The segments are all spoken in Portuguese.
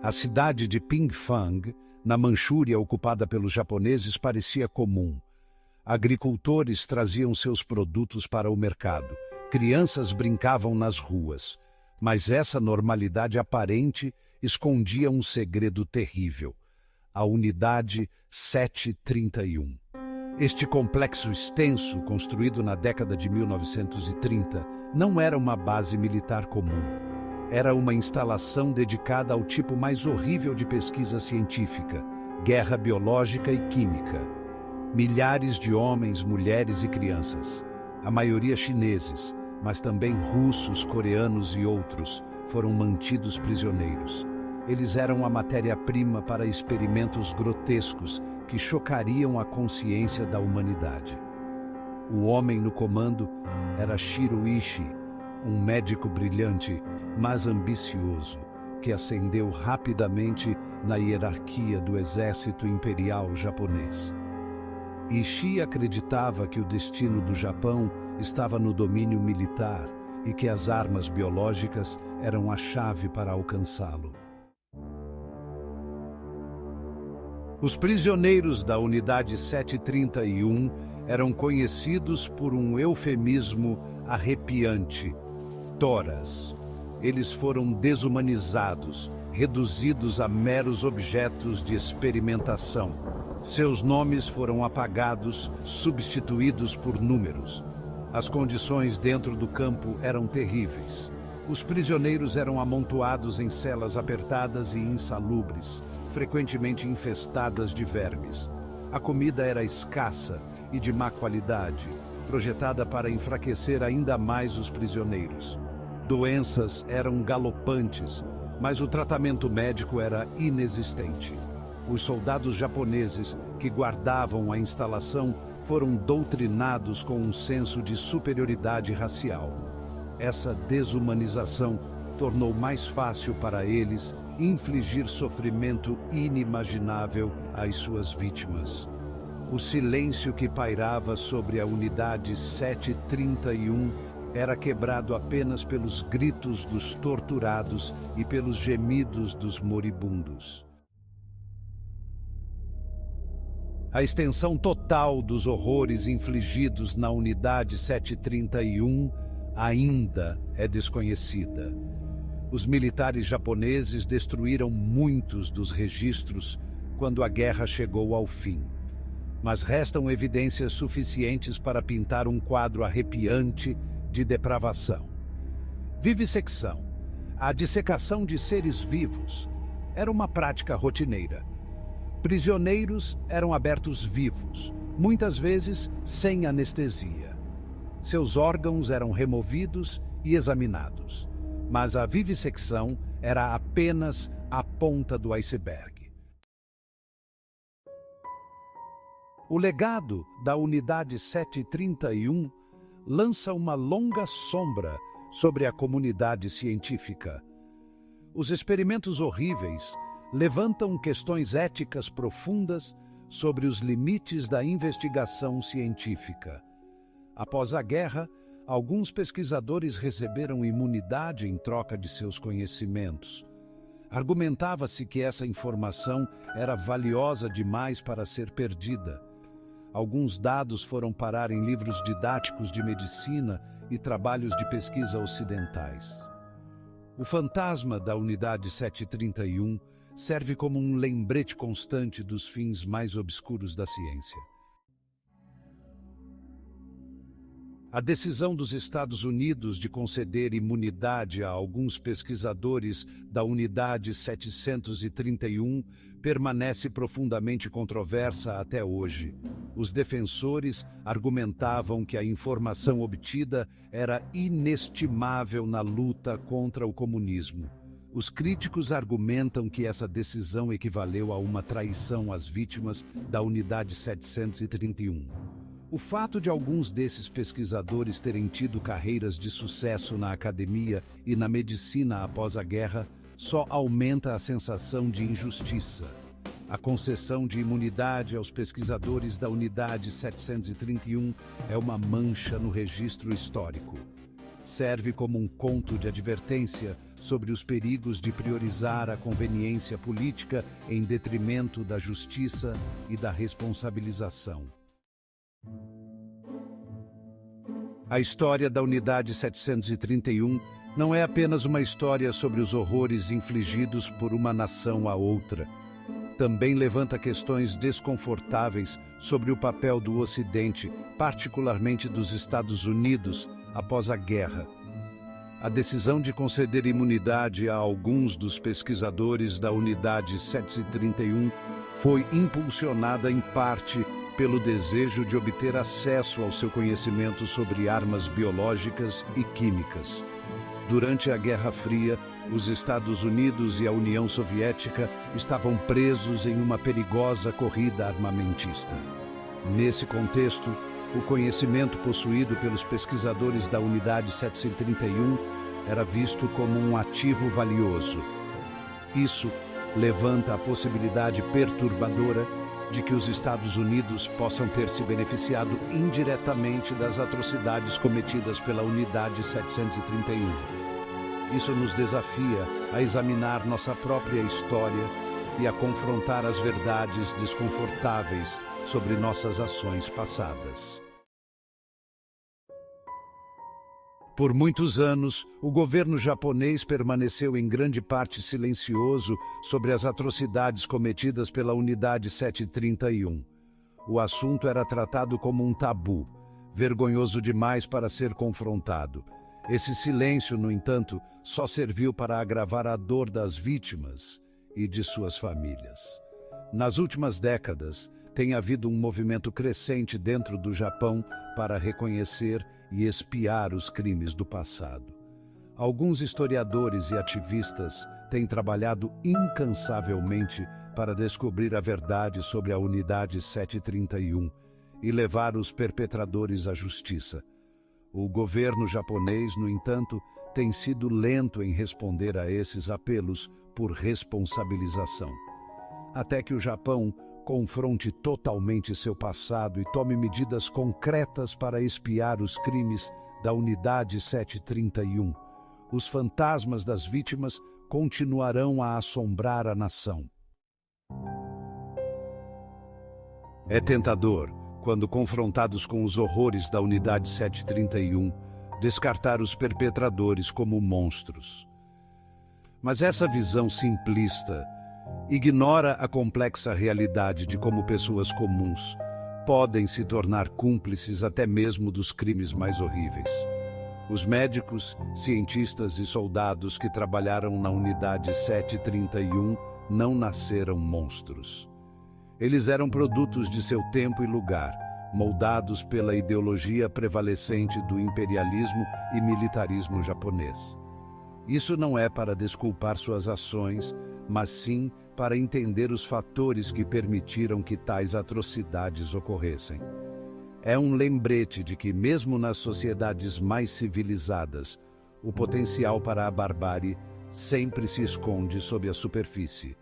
A cidade de Pingfang, na Manchúria ocupada pelos japoneses, parecia comum. Agricultores traziam seus produtos para o mercado. Crianças brincavam nas ruas. Mas essa normalidade aparente escondia um segredo terrível: a Unidade 731. Este complexo extenso, construído na década de 1930, não era uma base militar comum. Era uma instalação dedicada ao tipo mais horrível de pesquisa científica: guerra biológica e química. Milhares de homens, mulheres e crianças, a maioria chineses, mas também russos, coreanos e outros, foram mantidos prisioneiros. Eles eram a matéria-prima para experimentos grotescos que chocariam a consciência da humanidade. O homem no comando era Shiro Ishii, um médico brilhante, mas ambicioso, que ascendeu rapidamente na hierarquia do exército imperial japonês. Ishii acreditava que o destino do Japão estava no domínio militar e que as armas biológicas eram a chave para alcançá-lo. Os prisioneiros da Unidade 731 eram conhecidos por um eufemismo arrepiante: toras. Eles foram desumanizados, reduzidos a meros objetos de experimentação. Seus nomes foram apagados, substituídos por números. As condições dentro do campo eram terríveis. Os prisioneiros eram amontoados em celas apertadas e insalubres, frequentemente infestadas de vermes. A comida era escassa e de má qualidade, projetada para enfraquecer ainda mais os prisioneiros. Doenças eram galopantes, mas o tratamento médico era inexistente. Os soldados japoneses que guardavam a instalação foram doutrinados com um senso de superioridade racial. Essa desumanização tornou mais fácil para eles infligir sofrimento inimaginável às suas vítimas. O silêncio que pairava sobre a Unidade 731 era quebrado apenas pelos gritos dos torturados e pelos gemidos dos moribundos. A extensão total dos horrores infligidos na Unidade 731 ainda é desconhecida. Os militares japoneses destruíram muitos dos registros quando a guerra chegou ao fim. Mas restam evidências suficientes para pintar um quadro arrepiante de depravação. Vivissecção, a dissecação de seres vivos, era uma prática rotineira. Prisioneiros eram abertos vivos, muitas vezes sem anestesia. Seus órgãos eram removidos e examinados, mas a vivissecção era apenas a ponta do iceberg. O legado da Unidade 731 lança uma longa sombra sobre a comunidade científica. Os experimentos horríveis levantam questões éticas profundas sobre os limites da investigação científica. Após a guerra, alguns pesquisadores receberam imunidade em troca de seus conhecimentos. Argumentava-se que essa informação era valiosa demais para ser perdida. Alguns dados foram parar em livros didáticos de medicina e trabalhos de pesquisa ocidentais. O fantasma da Unidade 731 serve como um lembrete constante dos fins mais obscuros da ciência. A decisão dos Estados Unidos de conceder imunidade a alguns pesquisadores da Unidade 731 permanece profundamente controversa até hoje. Os defensores argumentavam que a informação obtida era inestimável na luta contra o comunismo. Os críticos argumentam que essa decisão equivaleu a uma traição às vítimas da Unidade 731. O fato de alguns desses pesquisadores terem tido carreiras de sucesso na academia e na medicina após a guerra só aumenta a sensação de injustiça. A concessão de imunidade aos pesquisadores da Unidade 731 é uma mancha no registro histórico. serve como um conto de advertência sobre os perigos de priorizar a conveniência política em detrimento da justiça e da responsabilização. A história da Unidade 731 não é apenas uma história sobre os horrores infligidos por uma nação a outra. Também levanta questões desconfortáveis sobre o papel do Ocidente, particularmente dos Estados Unidos, após a guerra. A decisão de conceder imunidade a alguns dos pesquisadores da Unidade 731 foi impulsionada em parte pelo desejo de obter acesso ao seu conhecimento sobre armas biológicas e químicas. Durante a Guerra Fria, os Estados Unidos e a União Soviética estavam presos em uma perigosa corrida armamentista. Nesse contexto, o conhecimento possuído pelos pesquisadores da Unidade 731 era visto como um ativo valioso. Isso levanta a possibilidade perturbadora de que os Estados Unidos possam ter se beneficiado indiretamente das atrocidades cometidas pela Unidade 731. Isso nos desafia a examinar nossa própria história e a confrontar as verdades desconfortáveis sobre nossas ações passadas. Por muitos anos, o governo japonês permaneceu em grande parte silencioso sobre as atrocidades cometidas pela Unidade 731. O assunto era tratado como um tabu, vergonhoso demais para ser confrontado. Esse silêncio, no entanto, só serviu para agravar a dor das vítimas e de suas famílias. Nas últimas décadas, tem havido um movimento crescente dentro do Japão para reconhecer e expiar os crimes do passado. Alguns historiadores e ativistas têm trabalhado incansavelmente para descobrir a verdade sobre a Unidade 731 e levar os perpetradores à justiça. O governo japonês, no entanto, tem sido lento em responder a esses apelos por responsabilização. Até que o Japão confronte totalmente seu passado e tome medidas concretas para expiar os crimes da Unidade 731. Os fantasmas das vítimas continuarão a assombrar a nação. É tentador, quando confrontados com os horrores da Unidade 731, descartar os perpetradores como monstros. Mas essa visão simplista ignora a complexa realidade de como pessoas comuns podem se tornar cúmplices até mesmo dos crimes mais horríveis. Os médicos, cientistas e soldados que trabalharam na Unidade 731 não nasceram monstros. Eles eram produtos de seu tempo e lugar, moldados pela ideologia prevalecente do imperialismo e militarismo japonês. Isso não é para desculpar suas ações, mas sim para entender os fatores que permitiram que tais atrocidades ocorressem. É um lembrete de que, mesmo nas sociedades mais civilizadas, o potencial para a barbárie sempre se esconde sob a superfície.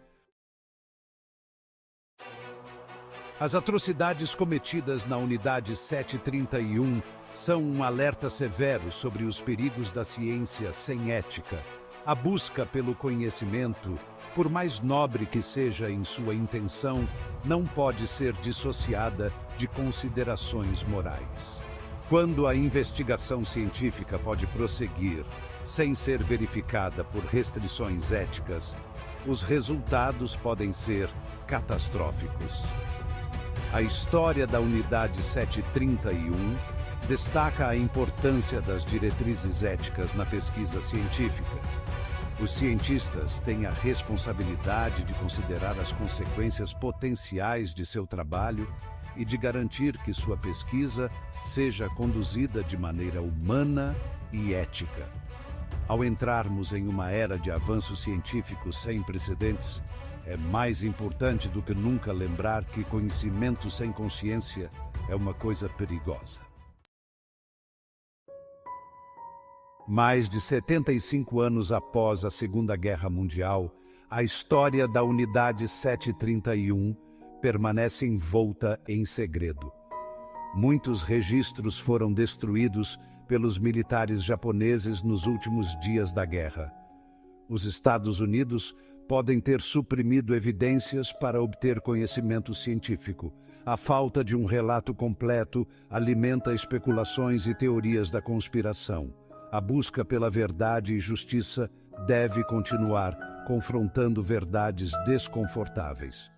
As atrocidades cometidas na Unidade 731 são um alerta severo sobre os perigos da ciência sem ética. A busca pelo conhecimento, por mais nobre que seja em sua intenção, não pode ser dissociada de considerações morais. Quando a investigação científica pode prosseguir sem ser verificada por restrições éticas, os resultados podem ser catastróficos. A história da Unidade 731 destaca a importância das diretrizes éticas na pesquisa científica. Os cientistas têm a responsabilidade de considerar as consequências potenciais de seu trabalho e de garantir que sua pesquisa seja conduzida de maneira humana e ética. Ao entrarmos em uma era de avanço científico sem precedentes, é mais importante do que nunca lembrar que conhecimento sem consciência é uma coisa perigosa. Mais de 75 anos após a Segunda Guerra Mundial, a história da Unidade 731 permanece envolta em segredo. Muitos registros foram destruídos pelos militares japoneses nos últimos dias da guerra. Os Estados Unidos podem ter suprimido evidências para obter conhecimento científico. A falta de um relato completo alimenta especulações e teorias da conspiração. A busca pela verdade e justiça deve continuar, confrontando verdades desconfortáveis.